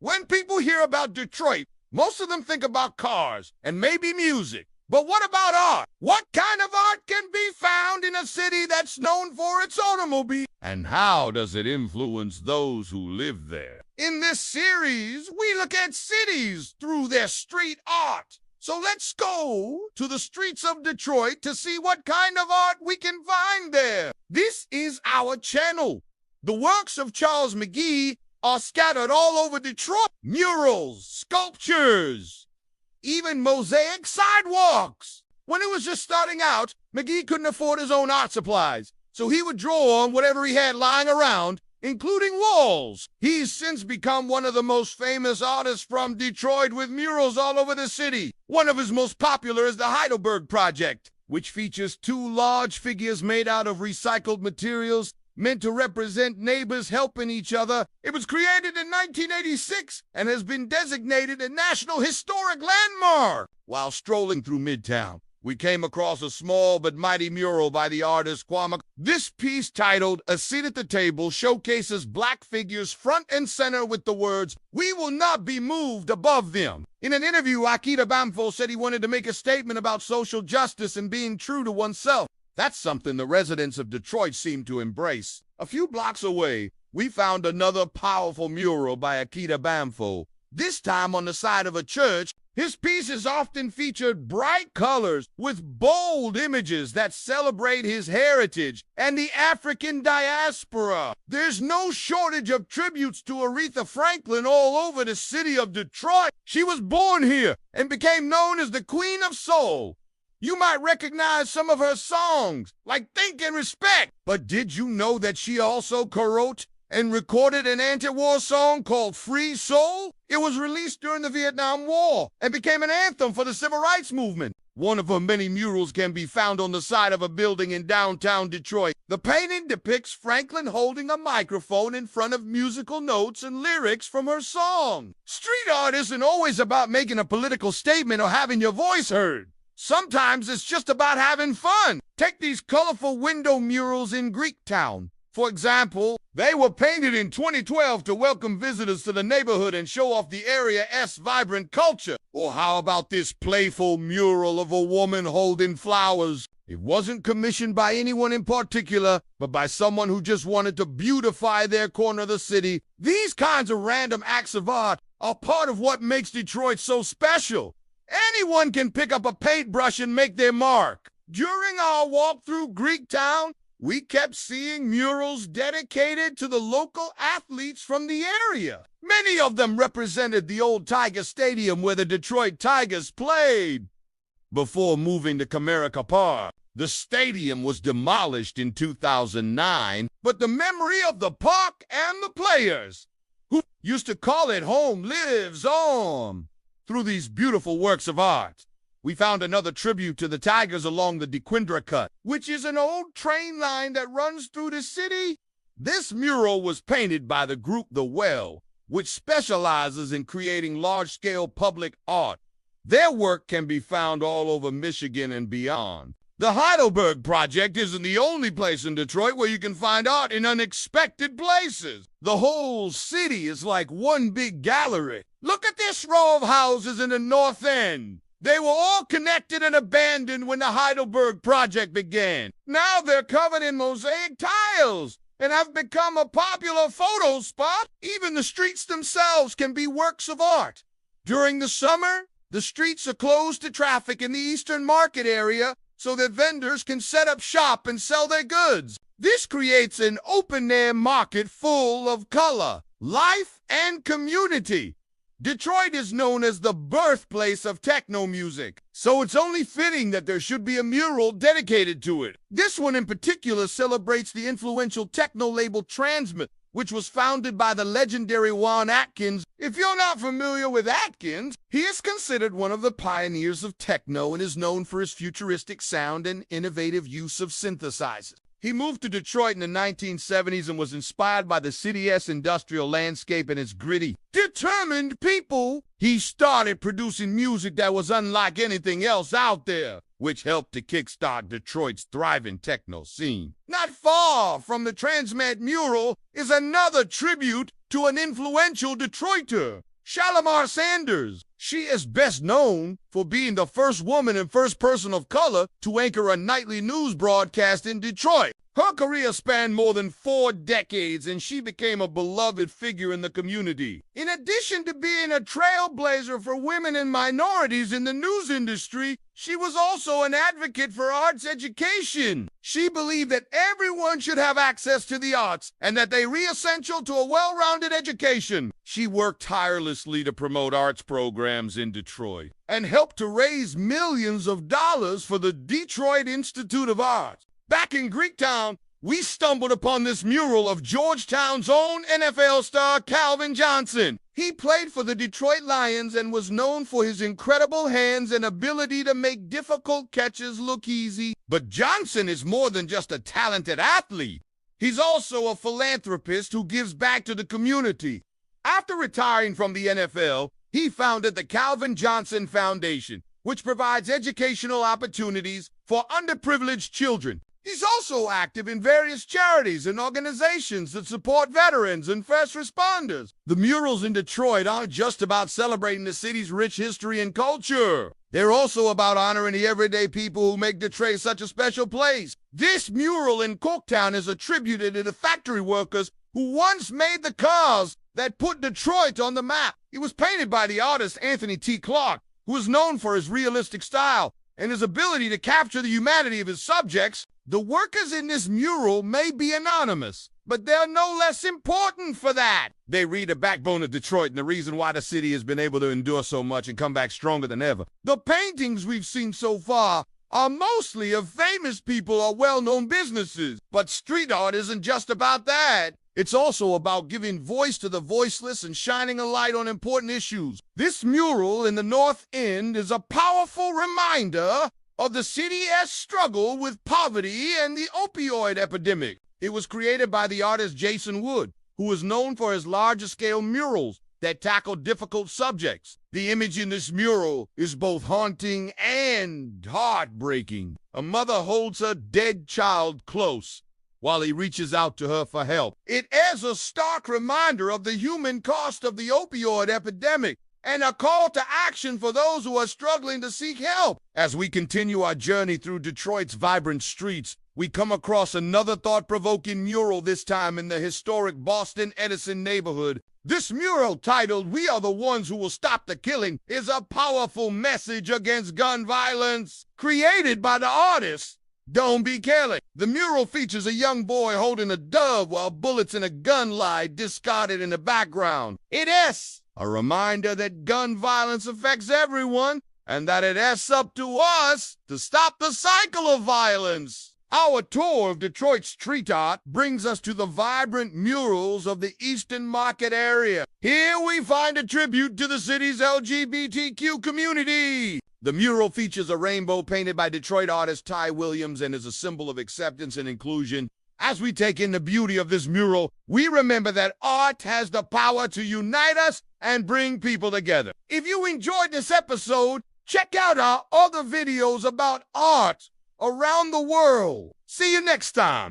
When people hear about Detroit, most of them think about cars and maybe music. But what about art? What kind of art can be found in a city that's known for its automobile? And how does it influence those who live there? In this series, we look at cities through their street art. So let's go to the streets of Detroit to see what kind of art we can find there. This is our channel. The works of Charles McGee are scattered all over Detroit. Murals, sculptures, even mosaic sidewalks. When it was just starting out, McGee couldn't afford his own art supplies, so he would draw on whatever he had lying around, including walls. He's since become one of the most famous artists from Detroit with murals all over the city. One of his most popular is the Heidelberg Project, which features two large figures made out of recycled materials meant to represent neighbors helping each other. It was created in 1986 and has been designated a National Historic Landmark. While strolling through Midtown, we came across a small but mighty mural by the artist Kwame. This piece, titled "A Seat at the Table," showcases black figures front and center with the words, "We will not be moved," above them. In an interview, Akita Bamfo said he wanted to make a statement about social justice and being true to oneself. That's something the residents of Detroit seem to embrace. A few blocks away, we found another powerful mural by Akita Bamfo, this time on the side of a church. His pieces often featured bright colors with bold images that celebrate his heritage and the African diaspora. There's no shortage of tributes to Aretha Franklin all over the city of Detroit. She was born here and became known as the Queen of Soul. You might recognize some of her songs, like Think and Respect. But did you know that she also co-wrote and recorded an anti-war song called Free Soul? It was released during the Vietnam War and became an anthem for the civil rights movement. One of her many murals can be found on the side of a building in downtown Detroit. The painting depicts Franklin holding a microphone in front of musical notes and lyrics from her song. Street art isn't always about making a political statement or having your voice heard. Sometimes it's just about having fun. Take these colorful window murals in Greektown. For example, they were painted in 2012 to welcome visitors to the neighborhood and show off the area's vibrant culture. Or how about this playful mural of a woman holding flowers? It wasn't commissioned by anyone in particular, but by someone who just wanted to beautify their corner of the city. These kinds of random acts of art are part of what makes Detroit so special. Anyone can pick up a paintbrush and make their mark. During our walk through Greektown, we kept seeing murals dedicated to the local athletes from the area. Many of them represented the old Tiger Stadium where the Detroit Tigers played. Before moving to Comerica Park, the stadium was demolished in 2009, but the memory of the park and the players, who used to call it home, lives on. Through these beautiful works of art, we found another tribute to the Tigers along the DeQuindra Cut, which is an old train line that runs through the city. This mural was painted by the group The Well, which specializes in creating large-scale public art. Their work can be found all over Michigan and beyond. The Heidelberg Project isn't the only place in Detroit where you can find art in unexpected places. The whole city is like one big gallery. Look at this row of houses in the North End. They were all connected and abandoned when the Heidelberg Project began. Now they're covered in mosaic tiles and have become a popular photo spot. Even the streets themselves can be works of art. During the summer, the streets are closed to traffic in the Eastern Market area so that vendors can set up shop and sell their goods. This creates an open-air market full of color, life, and community. Detroit is known as the birthplace of techno music, so it's only fitting that there should be a mural dedicated to it. This one in particular celebrates the influential techno label Transmit, which was founded by the legendary Juan Atkins. If you're not familiar with Atkins, he is considered one of the pioneers of techno and is known for his futuristic sound and innovative use of synthesizers. He moved to Detroit in the 1970s and was inspired by the city's industrial landscape and its gritty, determined people. He started producing music that was unlike anything else out there, which helped to kickstart Detroit's thriving techno scene. Not far from the Transmat mural is another tribute to an influential Detroiter. Shalimar Sanders. She is best known for being the first woman and first person of color to anchor a nightly news broadcast in Detroit. Her career spanned more than 4 decades, and she became a beloved figure in the community. In addition to being a trailblazer for women and minorities in the news industry, she was also an advocate for arts education. She believed that everyone should have access to the arts and that they are essential to a well-rounded education. She worked tirelessly to promote arts programs in Detroit and helped to raise millions of dollars for the Detroit Institute of Arts. Back in Greektown, we stumbled upon this mural of Georgetown's own NFL star Calvin Johnson. He played for the Detroit Lions and was known for his incredible hands and ability to make difficult catches look easy. But Johnson is more than just a talented athlete. He's also a philanthropist who gives back to the community. After retiring from the NFL, he founded the Calvin Johnson Foundation, which provides educational opportunities for underprivileged children. He's also active in various charities and organizations that support veterans and first responders. The murals in Detroit aren't just about celebrating the city's rich history and culture. They're also about honoring the everyday people who make Detroit such a special place. This mural in Corktown is attributed to the factory workers who once made the cars that put Detroit on the map. It was painted by the artist Anthony T. Clark, who is known for his realistic style and his ability to capture the humanity of his subjects. The workers in this mural may be anonymous, but they're no less important for that. They read the backbone of Detroit and the reason why the city has been able to endure so much and come back stronger than ever. The paintings we've seen so far are mostly of famous people or well-known businesses, but street art isn't just about that. It's also about giving voice to the voiceless and shining a light on important issues. This mural in the North End is a powerful reminder of the city's struggle with poverty and the opioid epidemic. It was created by the artist Jason Wood, who is known for his larger-scale murals that tackle difficult subjects. The image in this mural is both haunting and heartbreaking. A mother holds her dead child close while he reaches out to her for help. It is a stark reminder of the human cost of the opioid epidemic and a call to action for those who are struggling to seek help. As we continue our journey through Detroit's vibrant streets, we come across another thought-provoking mural, this time in the historic Boston Edison neighborhood. This mural, titled "We Are the Ones Who Will Stop the Killing," is a powerful message against gun violence. Created by the artist Don't Be Killing. The mural features a young boy holding a dove while bullets in a gun lie discarded in the background. It is a reminder that gun violence affects everyone and that it is up to us to stop the cycle of violence. Our tour of Detroit's street art brings us to the vibrant murals of the Eastern Market area. Here we find a tribute to the city's LGBTQ community. The mural features a rainbow painted by Detroit artist Ty Williams and is a symbol of acceptance and inclusion. As we take in the beauty of this mural, we remember that art has the power to unite us and bring people together. If you enjoyed this episode, check out our other videos about art around the world. See you next time.